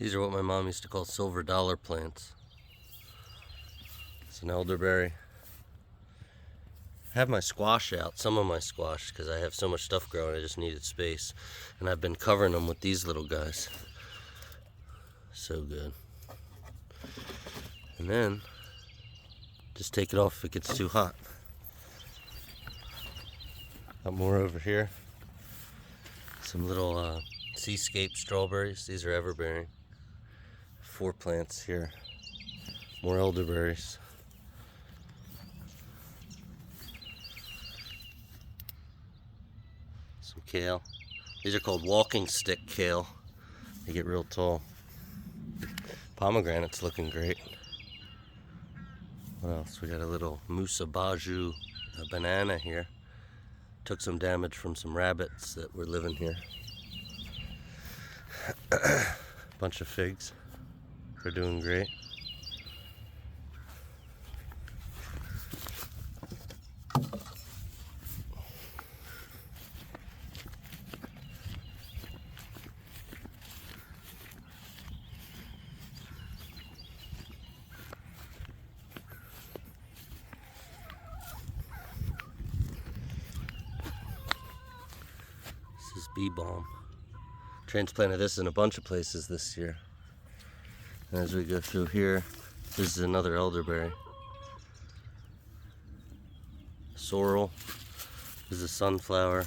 These are what my mom used to call silver dollar plants. It's an elderberry. I have my squash out, some of my squash, because I have so much stuff growing, I just needed space. And I've been covering them with these little guys. So good. And then, just take it off if it gets too hot. Got more over here. Some little seascape strawberries. These are everbearing. 4 plants here. More elderberries. Some kale. These are called walking stick kale. They get real tall. Pomegranate's looking great. What else? We got a little Musa Baju banana here. Took some damage from some rabbits that were living here. Bunch of figs. They're doing great. This is bee balm. Transplanted this in a bunch of places this year. And as we go through here, this is another elderberry. Sorrel. This is a sunflower.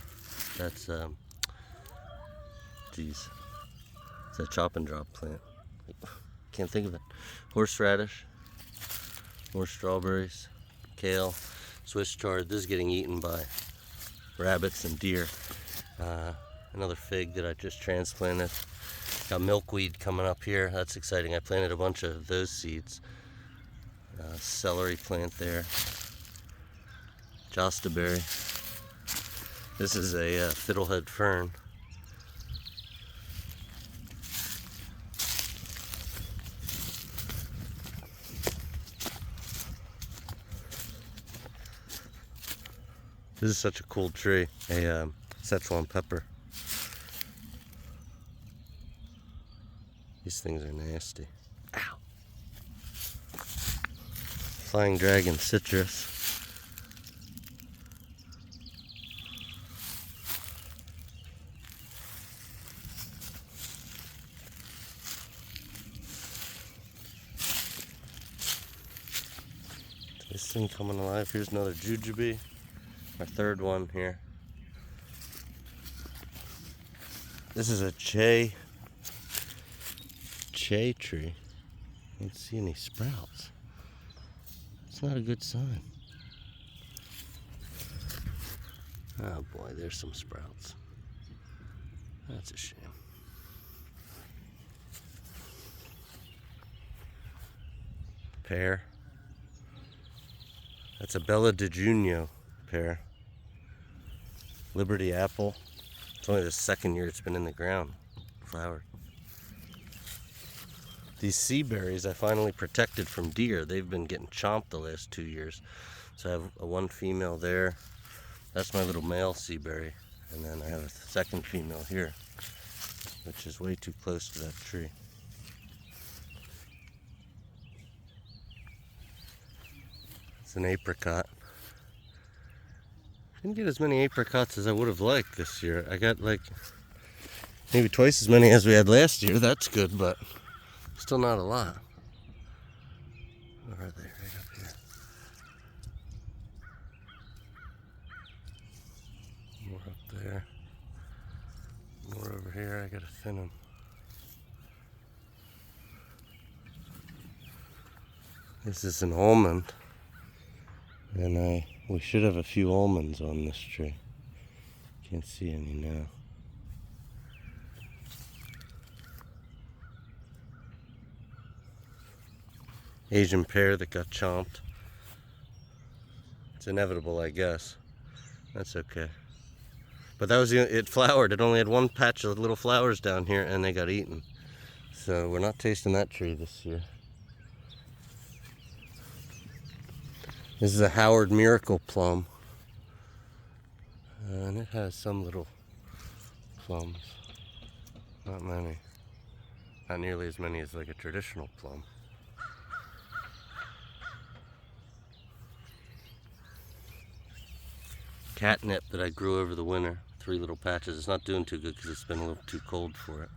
That's geez, it's a chop and drop plant. Can't think of it. Horseradish. More strawberries. Kale. Swiss chard. This is getting eaten by rabbits and deer. Another fig that I just transplanted. Got milkweed coming up here. That's exciting. I planted a bunch of those seeds. Celery plant there. Jostaberry. This is a fiddlehead fern. This is such a cool tree. A Szechuan pepper. These things are nasty. Ow. Flying dragon citrus. This thing coming alive. Here's another jujube. Our third one here. This is a che tree. I don't see any sprouts. It's not a good sign. Oh boy, there's some sprouts. That's a shame. Pear. That's a Bella de Junio pear. Liberty apple. It's only the second year it's been in the ground. Flowered. These sea berries I finally protected from deer. They've been getting chomped the last 2 years. So I have one female there. That's my little male sea berry. And then I have a second female here, which is way too close to that tree. It's an apricot. Didn't get as many apricots as I would have liked this year. I got like maybe twice as many as we had last year. That's good, but still not a lot. Where are they? Right up here. More up there. More over here. I gotta thin them. This is an almond. And we should have a few almonds on this tree. Can't see any now. Asian pear that got chomped. It's inevitable, I guess. That's okay. But that was it flowered. It only had one patch of little flowers down here and they got eaten. So we're not tasting that tree this year. This is a Howard Miracle plum. And it has some little plums. Not many. Not nearly as many as like a traditional plum. Catnip that I grew over the winter, 3 little patches. It's not doing too good because it's been a little too cold for it.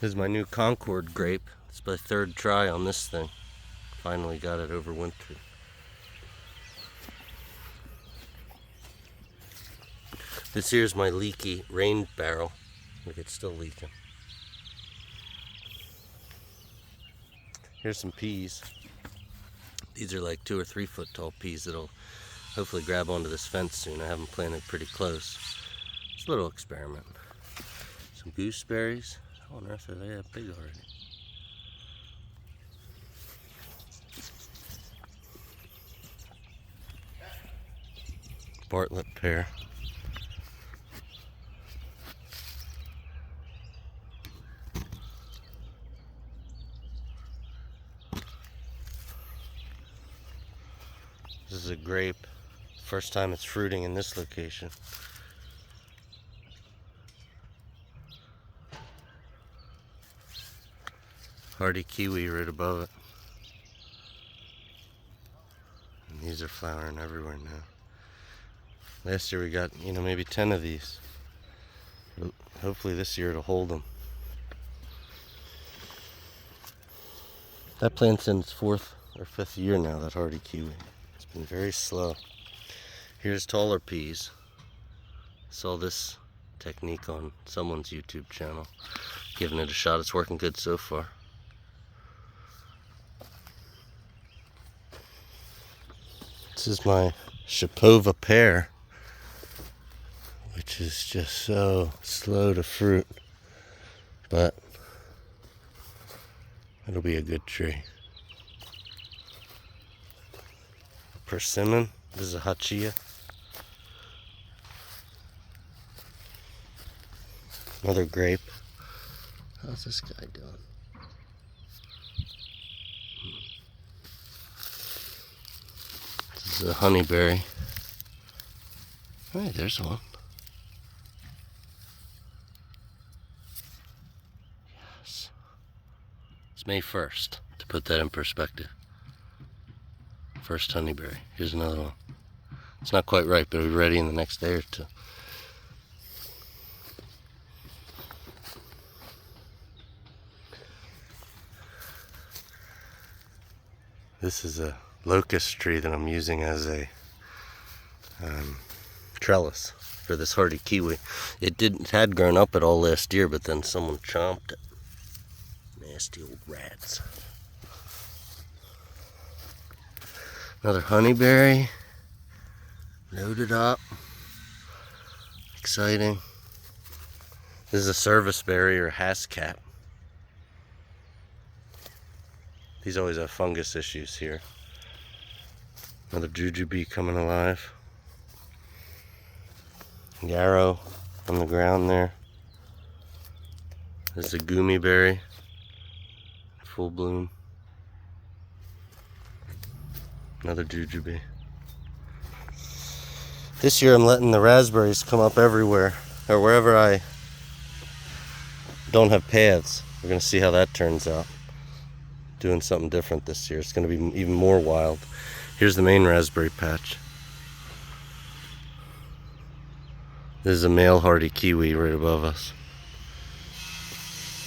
This is my new Concord grape. It's my 3rd try on this thing. Finally got it overwintered. This here's my leaky rain barrel. Look, it's still leaking. Here's some peas. These are like 2 or 3 foot tall peas that'll hopefully grab onto this fence soon. I have them planted pretty close. It's a little experiment. Some gooseberries. How on earth are they that big already? Bartlett pear. This is a grape. First time it's fruiting in this location. Hardy kiwi right above it. And these are flowering everywhere now. Last year we got, maybe 10 of these. Hopefully this year it'll hold them. That plant's in its 4th or 5th year now, that hardy kiwi. It's been very slow. Here's taller peas. Saw this technique on someone's YouTube channel. Giving it a shot. It's working good so far. This is my Shapova pear, which is just so slow to fruit, but it'll be a good tree. Persimmon. This is a hachia. Another grape. How's this guy doing? This is a honeyberry. Hey, there's one. Yes. It's May 1st, to put that in perspective. First honeyberry. Here's another one. It's not quite ripe, but it'll be ready in the next day or 2. This is a locust tree that I'm using as a trellis for this hardy kiwi. It had grown up at all last year, but then someone chomped it. Nasty old rats. Another honeyberry. Loaded up. Exciting. This is a serviceberry or hascap. These always have fungus issues here. Another jujube coming alive. Yarrow on the ground there. This is a gummy berry. Full bloom. Another jujube. This year I'm letting the raspberries come up everywhere, or wherever I don't have paths. We're going to see how that turns out. Doing something different this year. It's going to be even more wild. Here's the main raspberry patch. This is a male hardy kiwi right above us.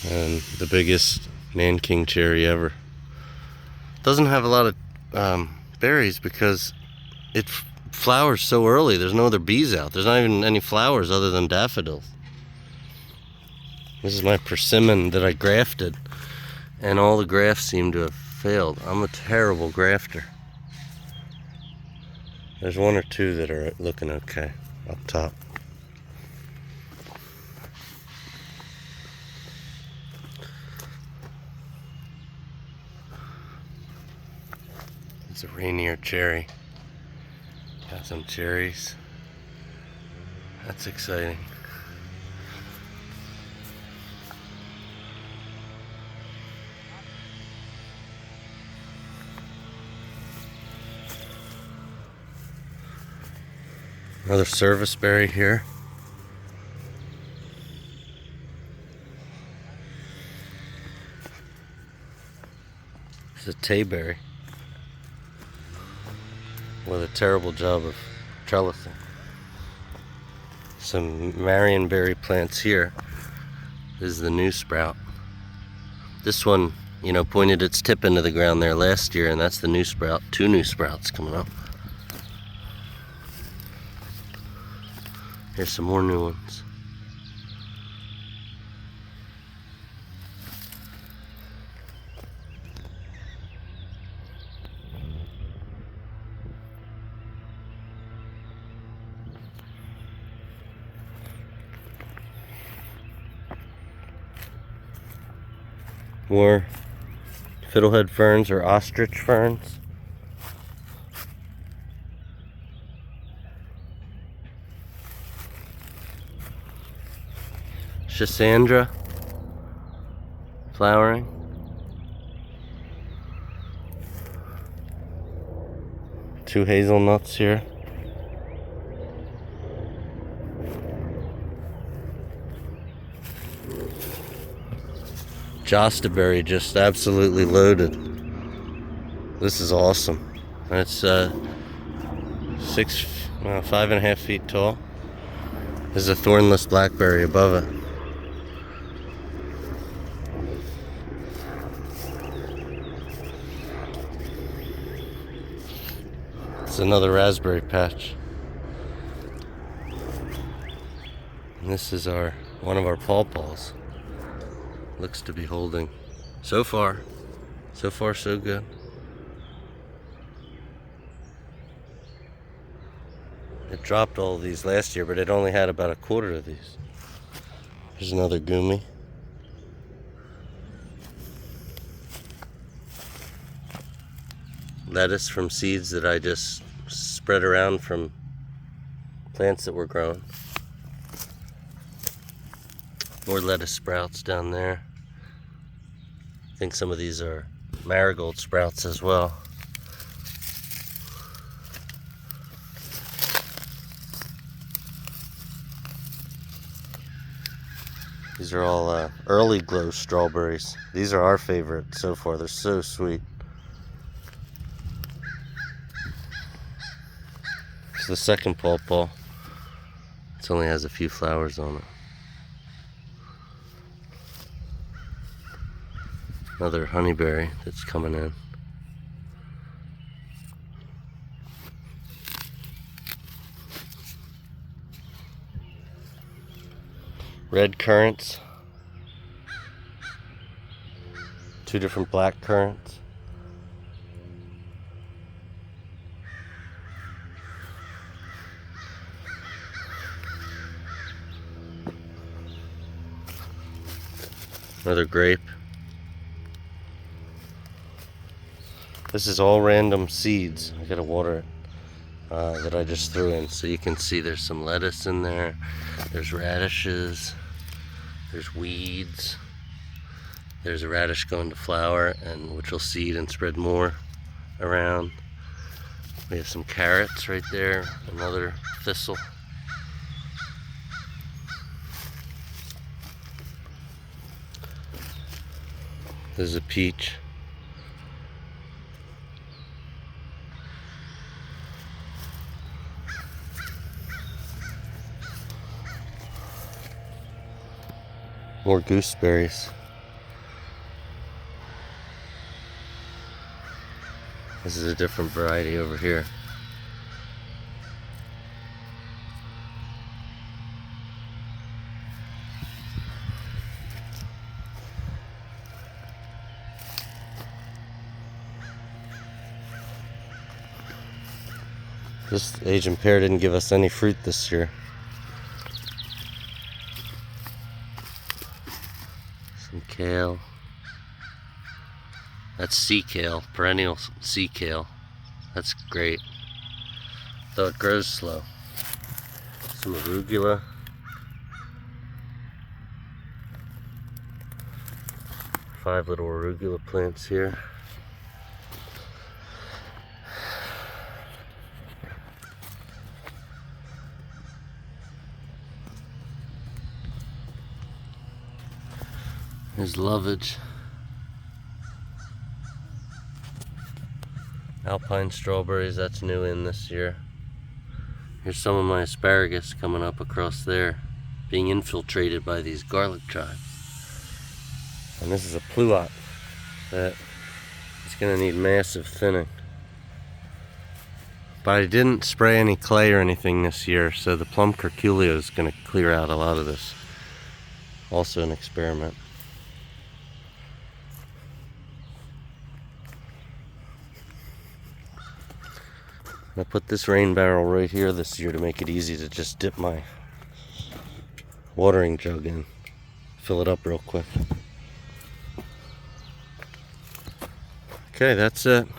And the biggest Nanking cherry ever. Doesn't have a lot of berries because it flowers so early. There's no other bees out. There's not even any flowers other than daffodils. This is my persimmon that I grafted, and all the grafts seem to have failed. I'm a terrible grafter. There's 1 or 2 that are looking okay up top. It's a Rainier cherry. Got some cherries. That's exciting. Another serviceberry here. a tayberry with a terrible job of trellising. Some marionberry plants here. This is the new sprout. This one, you know, pointed its tip into the ground there last year, and that's the new sprout. 2 new sprouts coming up. Here's some more new ones. More fiddlehead ferns or ostrich ferns. Schisandra flowering. Two hazelnuts here. Jostaberry just absolutely loaded. This is awesome. It's 5.5 feet tall. There's a thornless blackberry above it. It's another raspberry patch. And this is one of our pawpaws. Looks to be holding. So far so good. It dropped all of these last year, but it only had about 1/4 of these. Here's another gumi. Lettuce from seeds that I just spread around from plants that were grown. More lettuce sprouts down there. I think some of these are marigold sprouts as well. These are all early glow strawberries. These are our favorite so far. They're so sweet. It's the second pawpaw. It only has a few flowers on it. Another honeyberry that's coming in. Red currants. 2 different black currants. Another grape. This is all random seeds. I gotta water it. That I just threw in. So you can see there's some lettuce in there. There's radishes. There's weeds. There's a radish going to flower, and which will seed and spread more around. We have some carrots right there. Another thistle. There's a peach. More gooseberries. This is a different variety over here. This Asian pear didn't give us any fruit this year. Some kale. That's sea kale, perennial sea kale. That's great. Though it grows slow. Some arugula. Five little arugula plants here. There's lovage. Alpine strawberries, that's new in this year. Here's some of my asparagus coming up across there, being infiltrated by these garlic tribes. And this is a pluot that is going to need massive thinning. But I didn't spray any clay or anything this year, so the plum curculio is going to clear out a lot of this. Also an experiment. I put this rain barrel right here this year to make it easy to just dip my watering jug in. Fill it up real quick. Okay, that's it.